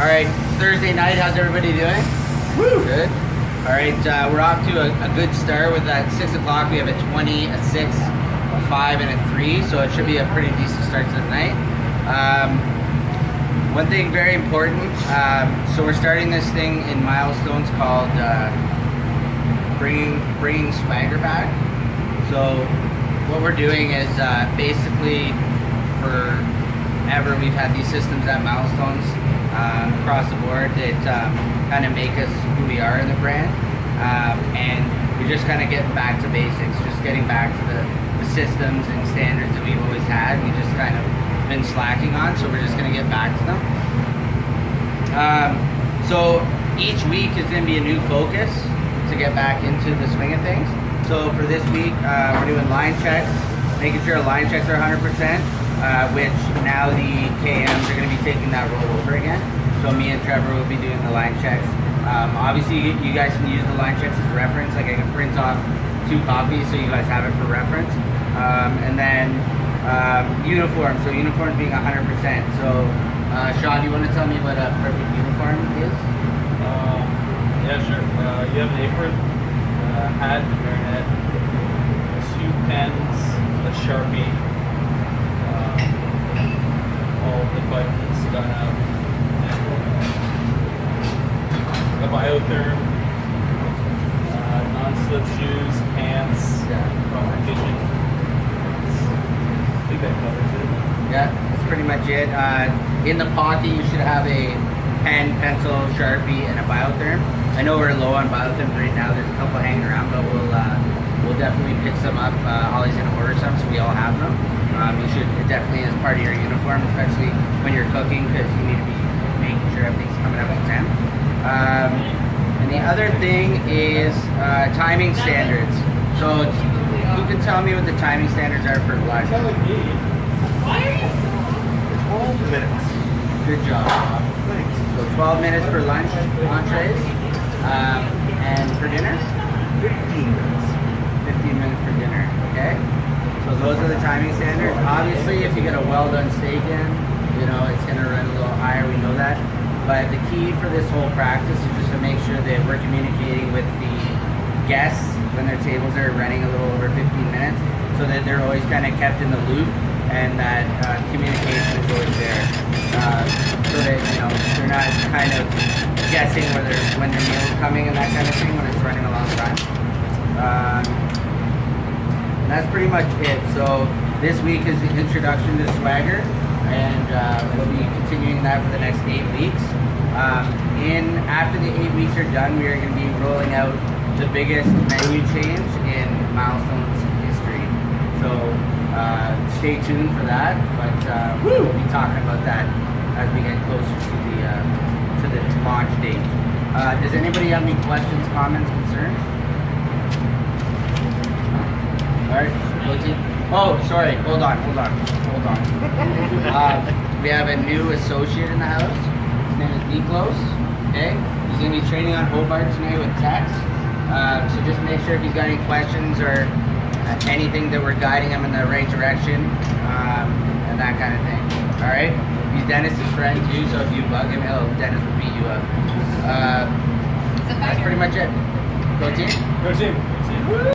All right, Thursday night. How's everybody doing? Woo! Good. All right, we're off to a good start with that 6 o'clock. We have a 20, a 6, a 5, and a 3, so it should be a pretty decent start to the night. One thing very important, so we're starting this thing in milestones called bringing swagger back. So what we're doing is basically forever we've had these systems at milestones across the board that kind of make us who we are in the brand, and we're just kind of getting back to basics, just getting back to the systems and standards that we've always had. We just kind of been slacking on, so we're just going to get back to them. So each week is going to be a new focus to get back into the swing of things. So for this week, we're doing line checks, making sure line checks are 100%, which now the KMs are going to be taking that role over again. So me and Trevor will be doing the line checks. Obviously, you guys can use the line checks as reference. Like I can print off 2 copies so you guys have it for reference. And then uniform, so uniforms being 100%. So Sean, do you want to tell me what a perfect uniform is? Yeah, sure. You have an apron, hat, bayonet, 2 pens, a Sharpie, all the buttons done up, a biotherm, non-slip shoes, pants, proper kitchen. I think that covers it. Yeah, that's pretty much it. In the pocket, you should have a pen, pencil, Sharpie, and a biotherm. I know we're low on biotherms right now. There's a couple hanging around, but we'll definitely pick some up. Ollie's gonna order some, so we all have them. You should definitely as part of your uniform, especially when you're cooking, because you need to be making sure everything's coming up to 10. And the other thing is timing standards. So who can tell me what the timing standards are for lunch? 12 minutes. Good job, Bob. Thanks. So 12 minutes for lunch, entrees, and for dinner? 15 minutes. 15 minutes for dinner, okay? So those are the timing standards. Obviously, if you get a well-done steak in, you know, it's gonna run a little higher, we know that. But the key for this whole practice is just to make sure that we're communicating with the guests when their tables are running a little over 15 minutes, so that they're always kind of kept in the loop and that communication is always there. So that, you know, they're not kind of guessing when their meal is coming and that kind of thing when it's running a long time. And that's pretty much it. So this week is the introduction to Swagger, and we'll be continuing that for the next 8 weeks. After the 8 weeks are done, we are going to be rolling out the biggest menu change in Milestone's history. So stay tuned for that, but we'll be talking about that as we get closer to the launch date. Does anybody have any questions, comments, concerns? All right, go team. Oh, sorry. Hold on. We have a new associate in the house. His name is Niklos. Okay, he's gonna be training on Hobart tonight with Tex. So just make sure if he's got any questions or anything that we're guiding him in the right direction, and that kind of thing. All right. He's Dennis's friend too, so if you bug him, Dennis will beat you up. That's pretty much it. Go team. Go team.